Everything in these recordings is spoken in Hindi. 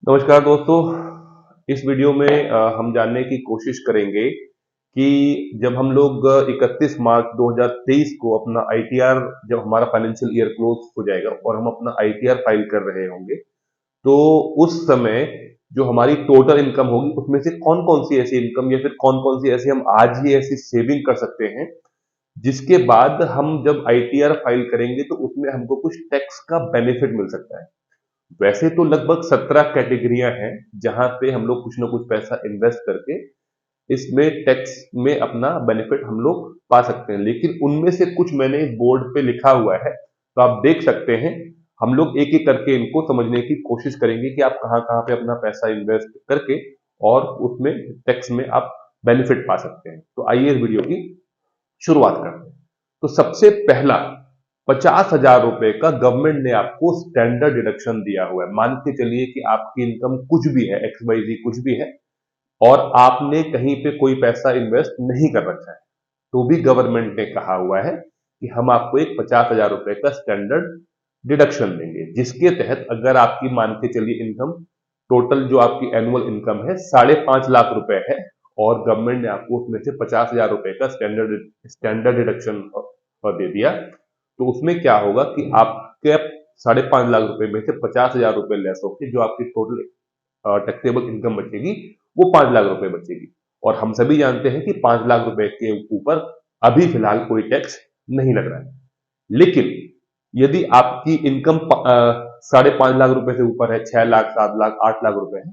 नमस्कार दोस्तों। इस वीडियो में हम जानने की कोशिश करेंगे कि जब हम लोग 31 मार्च 2023 को अपना आईटीआर, जब हमारा फाइनेंशियल ईयर क्लोज हो जाएगा और हम अपना आईटीआर फाइल कर रहे होंगे, तो उस समय जो हमारी टोटल इनकम होगी उसमें से कौन कौन सी ऐसी इनकम या फिर कौन कौन सी ऐसी हम आज ही ऐसी सेविंग कर सकते हैं जिसके बाद हम जब आईटीआर फाइल करेंगे तो उसमें हमको कुछ टैक्स का बेनिफिट मिल सकता है। वैसे तो लगभग 17 कैटेगरियां हैं जहां पे हम लोग कुछ ना कुछ पैसा इन्वेस्ट करके इसमें टैक्स में अपना बेनिफिट हम लोग पा सकते हैं, लेकिन उनमें से कुछ मैंने बोर्ड पे लिखा हुआ है तो आप देख सकते हैं। हम लोग एक एक करके इनको समझने की कोशिश करेंगे कि आप कहां कहां पे अपना पैसा इन्वेस्ट करके और उसमें टैक्स में आप बेनिफिट पा सकते हैं। तो आइए इस वीडियो की शुरुआत करते हैं। तो सबसे पहला, 50,000 रुपए का गवर्नमेंट ने आपको स्टैंडर्ड डिडक्शन दिया हुआ है। मान के चलिए कि आपकी इनकम कुछ भी है, एक्स वाई जी कुछ भी है, और आपने कहीं पे कोई पैसा इन्वेस्ट नहीं कर रखा है, तो भी गवर्नमेंट ने कहा हुआ है कि हम आपको एक 50,000 रुपए का स्टैंडर्ड डिडक्शन देंगे, जिसके तहत अगर आपकी मान के चलिए इनकम टोटल जो आपकी एनुअल इनकम है 5.5 लाख रुपए है और गवर्नमेंट ने आपको उसमें से 50,000 रुपए का स्टैंडर्ड स्टैंडर्ड डिडक्शन दे दिया, तो उसमें क्या होगा कि आपके 5.5 लाख रुपए में से 50,000 रुपए लेस होकर जो आपकी टोटल टैक्सेबल इनकम बचेगी वो 5 लाख रुपए बचेगी। और हम सभी जानते हैं कि 5 लाख रुपए के ऊपर अभी फिलहाल कोई टैक्स नहीं लग रहा है। लेकिन यदि आपकी इनकम 5.5 लाख रुपए से ऊपर है, 6 लाख, 7 लाख, 8 लाख रुपए है,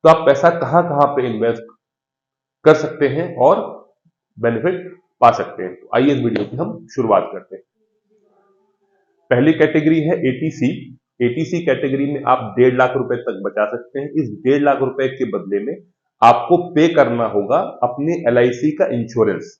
तो आप पैसा कहां कहां पे इन्वेस्ट कर सकते हैं और बेनिफिट पा सकते हैं। तो आइए इस वीडियो की हम शुरुआत करते हैं। पहली कैटेगरी है एटीसी। एटीसी कैटेगरी में आप 1.5 लाख रुपए तक बचा सकते हैं। इस 1.5 लाख रुपए के बदले में आपको पे करना होगा अपनी एलआईसी का इंश्योरेंस।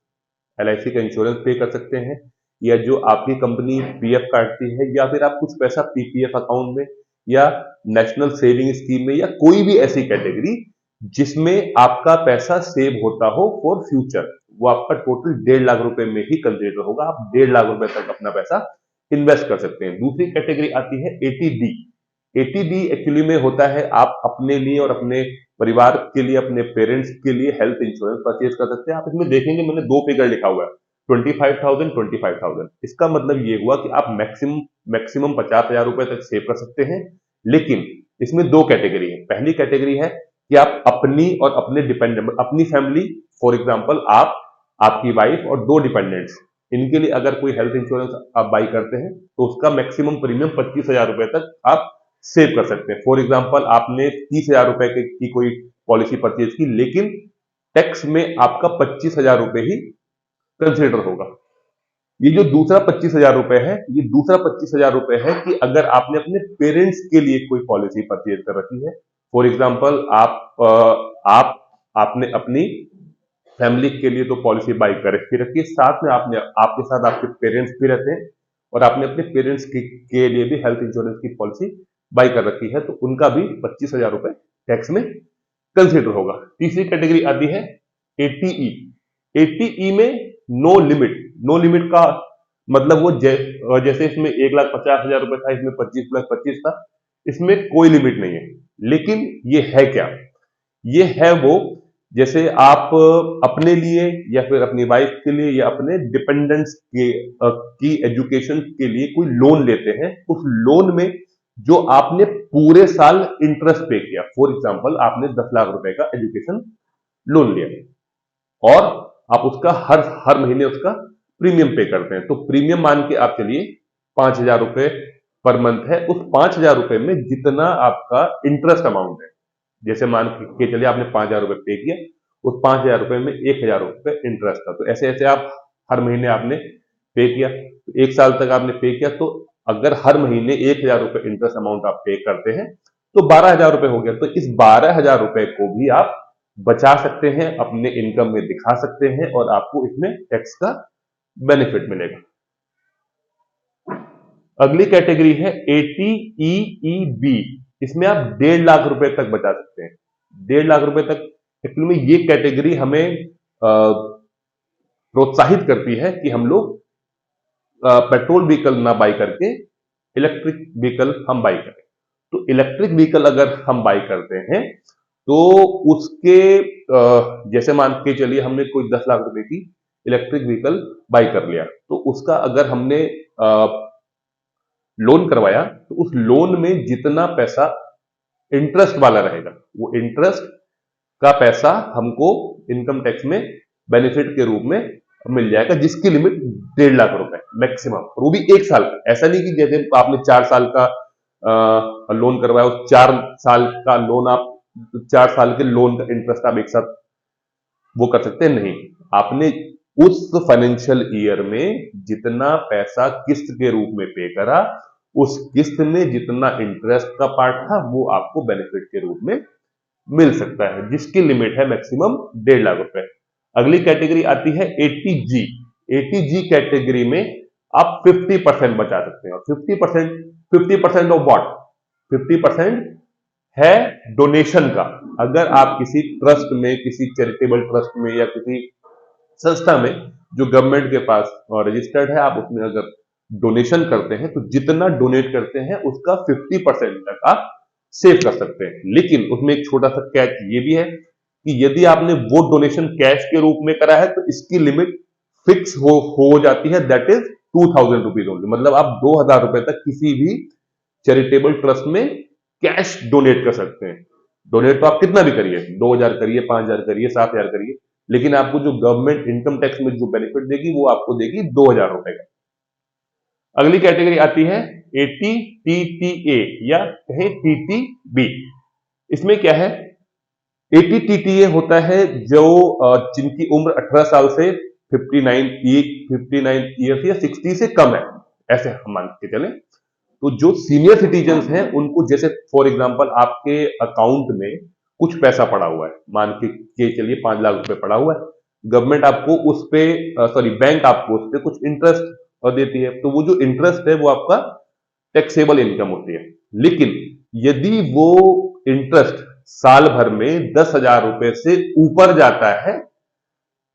एलआईसी का इंश्योरेंस पे कर सकते हैं, या जो आपकी कंपनी पीएफ काटती है, या फिर आप कुछ पैसा पीपीएफ अकाउंट में या नेशनल सेविंग स्कीम में, या कोई भी ऐसी कैटेगरी जिसमें आपका पैसा सेव होता हो फॉर फ्यूचर, वो आपका टोटल 1.5 लाख रुपए में ही कंसिडर होगा। आप 1.5 लाख रुपए तक अपना पैसा इन्वेस्ट कर सकते हैं। दूसरी कैटेगरी आती है एटीडी। एटीडी एक्चुअली में होता है आप अपने लिए और अपने परिवार के लिए, अपने पेरेंट्स के लिए हेल्थ इंश्योरेंस परचेज कर सकते हैं। आप इसमें देखेंगे मैंने दो फिगर लिखा हुआ है, 25,000, 25,000। इसका मतलब ये हुआ कि आप मैक्सिमम मैक्सिमम 50,000 रुपए तक सेव कर सकते हैं। लेकिन इसमें दो कैटेगरी है। पहली कैटेगरी है कि आप अपनी और अपने डिपेंडेंट, अपनी फैमिली, फॉर एग्जाम्पल आप, आपकी वाइफ और दो डिपेंडेंट्स, इनके लिए अगर कोई हेल्थ इंश्योरेंस आप बाई करते हैं तो उसका मैक्सिमम प्रीमियम 25,000 रुपए तक आप सेव कर सकते हैं। फॉर एग्जाम्पल आपने 30,000 रुपए की कोई पॉलिसी परचेज की, लेकिन टैक्स में आपका 25,000 रुपए ही कंसिडर होगा। ये जो दूसरा 25,000 रुपए है, ये दूसरा 25,000 रुपए है कि अगर आपने अपने पेरेंट्स के लिए कोई पॉलिसी परचेज कर रखी है। फॉर एग्जाम्पल आप आपने अपनी फैमिली के लिए तो पॉलिसी बाई कर ही रखी है, साथ में आपने आपके साथ आपके पेरेंट्स भी रहते हैं और आपने अपने पेरेंट्स के लिए भी हेल्थ इंश्योरेंस की पॉलिसी बाई कर रखी है, तो उनका भी 25,000 रुपए टैक्स में कंसिडर होगा। तीसरी कैटेगरी आती है एटीई। एटीई में नो लिमिट। नो लिमिट का मतलब वो जैसे इसमें 1,50,000 रुपए था, इसमें 25,25,000 था, इसमें कोई लिमिट नहीं है। लेकिन ये है क्या? ये है वो, जैसे आप अपने लिए या फिर अपनी वाइफ के लिए या अपने डिपेंडेंट्स की एजुकेशन के लिए कोई लोन लेते हैं, उस लोन में जो आपने पूरे साल इंटरेस्ट पे किया, फॉर एग्जांपल आपने 10 लाख रुपए का एजुकेशन लोन लिया और आप उसका हर हर महीने उसका प्रीमियम पे करते हैं, तो प्रीमियम मान के आप चलिए 5,000 रुपए पर मंथ है। उस 5,000 रुपए में जितना आपका इंटरेस्ट अमाउंट है, जैसे मान के चलिए आपने 5,000 रुपए पे किया, उस 5,000 रुपए में 1,000 रुपए इंटरेस्ट था, तो ऐसे ऐसे आप हर महीने आपने पे किया, तो एक साल तक आपने पे किया, तो अगर हर महीने 1,000 रुपए इंटरेस्ट अमाउंट आप पे करते हैं तो 12,000 रुपए हो गया। तो इस 12,000 रुपए को भी आप बचा सकते हैं, अपने इनकम में दिखा सकते हैं और आपको इसमें टैक्स का बेनिफिट मिलेगा। अगली कैटेगरी है एटीईईबी। इसमें आप 1.5 लाख रुपए तक बचा सकते हैं। 1.5 लाख रुपए तक एक्चुअली में ये कैटेगरी हमें प्रोत्साहित करती है कि हम लोग पेट्रोल व्हीकल ना बाई करके इलेक्ट्रिक व्हीकल हम बाई करें। तो इलेक्ट्रिक व्हीकल अगर हम बाई करते हैं तो उसके जैसे मान के चलिए हमने कोई 10 लाख रुपए की इलेक्ट्रिक व्हीकल बाई कर लिया, तो उसका अगर हमने लोन करवाया तो उस लोन में जितना पैसा इंटरेस्ट वाला रहेगा, वो इंटरेस्ट का पैसा हमको इनकम टैक्स में बेनिफिट के रूप में मिल जाएगा, जिसकी लिमिट 1.5 लाख रुपए मैक्सिमम, और वो भी 1 साल का। ऐसा नहीं कि जैसे आपने 4 साल का लोन करवाया, उस 4 साल का लोन आप 4 साल के लोन का इंटरेस्ट आप एक साथ वो कर सकते हैं, नहीं। आपने उस फाइनेंशियल ईयर में जितना पैसा किस्त के रूप में पे करा, उस किस्त में जितना इंटरेस्ट का पार्ट था वो आपको बेनिफिट के रूप में मिल सकता है, जिसकी लिमिट है मैक्सिमम 1.5 लाख रुपए। अगली कैटेगरी आती है 80G। 80G कैटेगरी में आप 50% बचा सकते हैं, और 50% ऑफ व्हाट? 50% है डोनेशन का। अगर आप किसी ट्रस्ट में, किसी चैरिटेबल ट्रस्ट में या किसी संस्था में जो गवर्नमेंट के पास रजिस्टर्ड है, आप उसमें अगर डोनेशन करते हैं तो जितना डोनेट करते हैं उसका 50% तक आप सेव कर सकते हैं। लेकिन उसमें एक छोटा सा कैच ये भी है कि यदि आपने वो डोनेशन कैश के रूप में करा है तो इसकी लिमिट फिक्स हो जाती है, दैट इज 2000 रुपीज ओनली। मतलब आप 2000 रुपए तक किसी भी चैरिटेबल ट्रस्ट में कैश डोनेट कर सकते हैं। डोनेट तो आप कितना भी करिए, 2000 करिए, 5000 करिए, 7000 करिए, लेकिन आपको जो गवर्नमेंट इनकम टैक्स में जो बेनिफिट देगी वो आपको देगी 2000 रुपए का। अगली कैटेगरी आती है 80TTA या कहें TTB। इसमें क्या है? 80TTA होता है जो जिनकी उम्र 18 साल से 59 ईयर्स या 60 से कम है, ऐसे हम मान के चलें। तो जो सीनियर सिटीजन्स हैं उनको, जैसे फॉर एग्जांपल आपके अकाउंट में कुछ पैसा पड़ा हुआ है, मान के चलिए 5 लाख रुपए पड़ा हुआ है, गवर्नमेंट आपको उस पे बैंक आपको उस पे कुछ इंटरेस्ट देती है, तो वो जो इंटरेस्ट है वो आपका टैक्सेबल इनकम होती है। लेकिन यदि वो इंटरेस्ट साल भर में 10,000 रुपए से ऊपर जाता है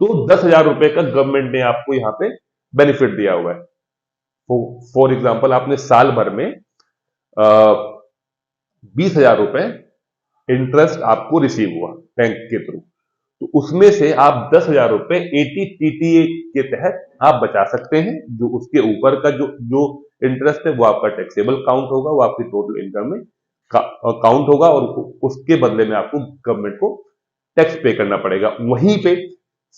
तो 10,000 रुपए का गवर्नमेंट ने आपको यहां पे बेनिफिट दिया हुआ है। फॉर एग्जाम्पल आपने साल भर में 20,000 रुपए इंटरेस्ट आपको रिसीव हुआ बैंक के थ्रू, तो उसमें से आप 10,000 रुपए 80TTA के तहत आप बचा सकते हैं। जो उसके ऊपर का जो जो इंटरेस्ट है वो आपका टैक्सेबल काउंट होगा, वो आपकी टोटल इनकम में काउंट होगा, और उसके बदले में आपको गवर्नमेंट को टैक्स पे करना पड़ेगा। वहीं पे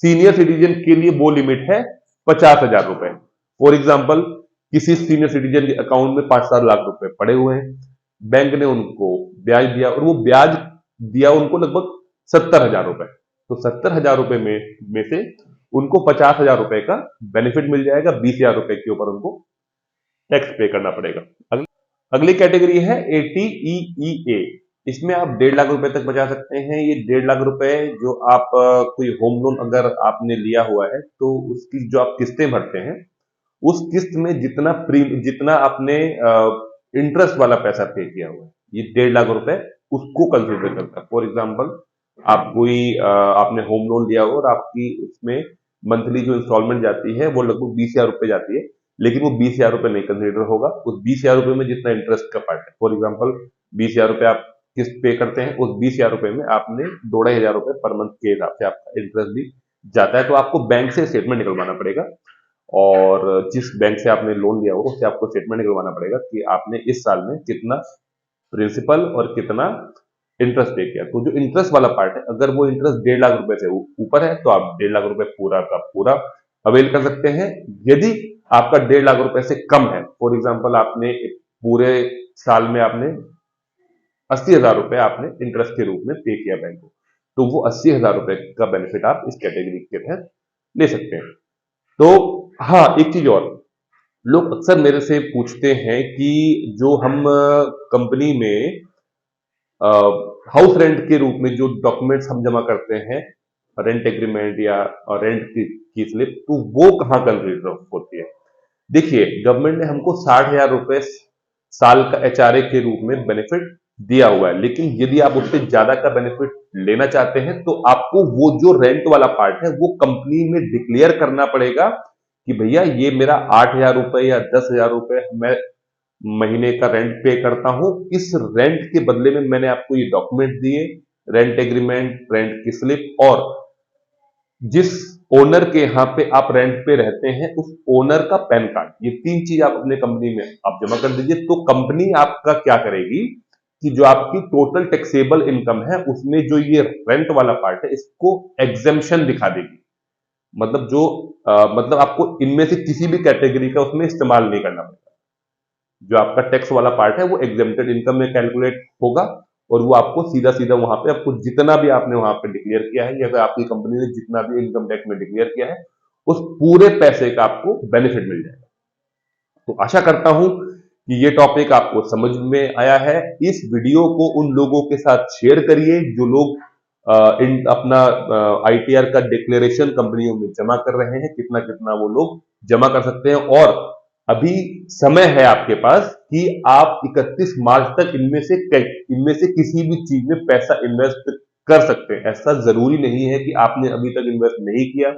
सीनियर सिटीजन के लिए वो लिमिट है 50,000 रुपए। फॉर एग्जाम्पल किसी सीनियर सिटीजन के अकाउंट में 5-7 लाख रुपए पड़े हुए हैं, बैंक ने उनको ब्याज दिया, और वो ब्याज दिया उनको लगभग 70,000 रुपए। तो 70,000 रुपए में से उनको 50,000 रुपए का बेनिफिट मिल जाएगा, 20,000 रुपए के ऊपर उनको टैक्स पे करना पड़ेगा। अगली कैटेगरी है 80EEA। इसमें आप 1.5 लाख रुपए तक बचा सकते हैं। ये 1.5 लाख रुपए जो आप कोई होम लोन अगर आपने लिया हुआ है तो उसकी जो आप किस्तें भरते हैं, उस किस्त में जितना आपने इंटरेस्ट वाला पैसा पे किया हुआ है, ये 1.5 लाख रुपए उसको कंसिडर करता है। फॉर एग्जाम्पल आप कोई आपने होम लोन लिया हो और आपकी उसमें मंथली जो इंस्टॉलमेंट जाती है वो लगभग 20,000 रुपए जाती है, लेकिन वो 20,000 रुपए नहीं कंसिडर होगा। उस 20,000 रुपए में जितना इंटरेस्ट का पार्ट है, फॉर एग्जाम्पल 20,000 रुपए आप किस्त पे करते हैं, उस 20,000 रुपए में आपने 2,500 रुपए पर मंथ के हिसाब से आपका इंटरेस्ट भी जाता है। तो आपको बैंक से स्टेटमेंट निकलवाना पड़ेगा, और जिस बैंक से आपने लोन लिया हो उससे आपको स्टेटमेंट निकलवाना पड़ेगा कि आपने इस साल में कितना प्रिंसिपल और कितना इंटरेस्ट पे किया। तो जो इंटरेस्ट वाला पार्ट है, अगर वो इंटरेस्ट 1.5 लाख रुपए से ऊपर है तो आप 1.5 लाख रुपए पूरा का पूरा अवेल कर सकते हैं। यदि आपका 1.5 लाख रुपए से कम है, फॉर एग्जाम्पल आपने पूरे साल में आपने 80,000 रुपए आपने इंटरेस्ट के रूप में पे किया बैंक को, तो वो 80,000 रुपए का बेनिफिट आप इस कैटेगरी के तहत ले सकते हैं। तो हाँ, एक चीज और, लोग अक्सर मेरे से पूछते हैं कि जो हम कंपनी में हाउस रेंट के रूप में जो डॉक्यूमेंट्स हम जमा करते हैं, रेंट एग्रीमेंट या रेंट की स्लिप, तो वो कहाँ कंसिडर होती है? देखिए, गवर्नमेंट ने हमको 60,000 रुपए साल का HRA के रूप में बेनिफिट दिया हुआ है, लेकिन यदि आप उससे ज्यादा का बेनिफिट लेना चाहते हैं तो आपको वो जो रेंट वाला पार्ट है वो कंपनी में डिक्लेयर करना पड़ेगा कि भैया ये मेरा 8,000 रुपए या 10,000 रुपए मैं महीने का रेंट पे करता हूं। इस रेंट के बदले में मैंने आपको ये डॉक्यूमेंट दिए, रेंट एग्रीमेंट, रेंट की स्लिप, और जिस ओनर के यहाँ पे आप रेंट पे रहते हैं उस ओनर का पैन कार्ड। ये 3 चीज आप अपने कंपनी में आप जमा कर दीजिए। तो कंपनी आपका क्या करेगी कि जो आपकी टोटल टैक्सेबल इनकम है उसमें जो ये रेंट वाला पार्ट है इसको एग्जेम्पशन दिखा देगी। मतलब मतलब आपको इनमें से किसी भी कैटेगरी का उसमें इस्तेमाल नहीं करना पड़ेगा। जो आपका टैक्स वाला पार्ट है वो एग्जेम्प्टेड इनकम में कैलकुलेट होगा, और वो आपको सीधा सीधा वहां पे आपको जितना भी आपने वहां पे डिक्लेयर किया है या फिर आपकी कंपनी ने जितना भी इनकम टैक्स में डिक्लेयर किया है उस पूरे पैसे का आपको बेनिफिट मिल जाएगा। तो आशा करता हूं कि ये टॉपिक आपको समझ में आया है। इस वीडियो को उन लोगों के साथ शेयर करिए जो लोग अपना आईटीआर का डिक्लेरेशन कंपनियों में जमा कर रहे हैं। कितना कितना वो लोग जमा कर सकते हैं, और अभी समय है आपके पास कि आप 31 मार्च तक इनमें से किसी भी चीज में पैसा इन्वेस्ट कर सकते हैं। ऐसा जरूरी नहीं है कि आपने अभी तक इन्वेस्ट नहीं किया,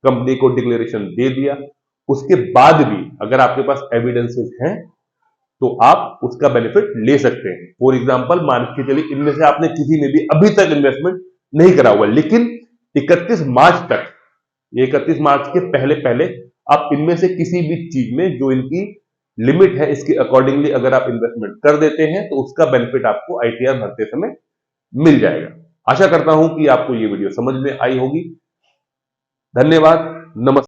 कंपनी को डिक्लेरेशन दे दिया, उसके बाद भी अगर आपके पास एविडेंसेस हैं तो आप उसका बेनिफिट ले सकते हैं। फॉर एग्जाम्पल, मान के चलिए इनमें से आपने किसी में भी अभी तक इन्वेस्टमेंट नहीं करा हुआ, लेकिन 31 मार्च तक, ये 31 मार्च के पहले पहले आप इनमें से किसी भी चीज में जो इनकी लिमिट है इसके अकॉर्डिंगली अगर आप इन्वेस्टमेंट कर देते हैं तो उसका बेनिफिट आपको आईटीआर भरते समय मिल जाएगा। आशा करता हूं कि आपको ये वीडियो समझ में आई होगी। धन्यवाद। नमस्कार।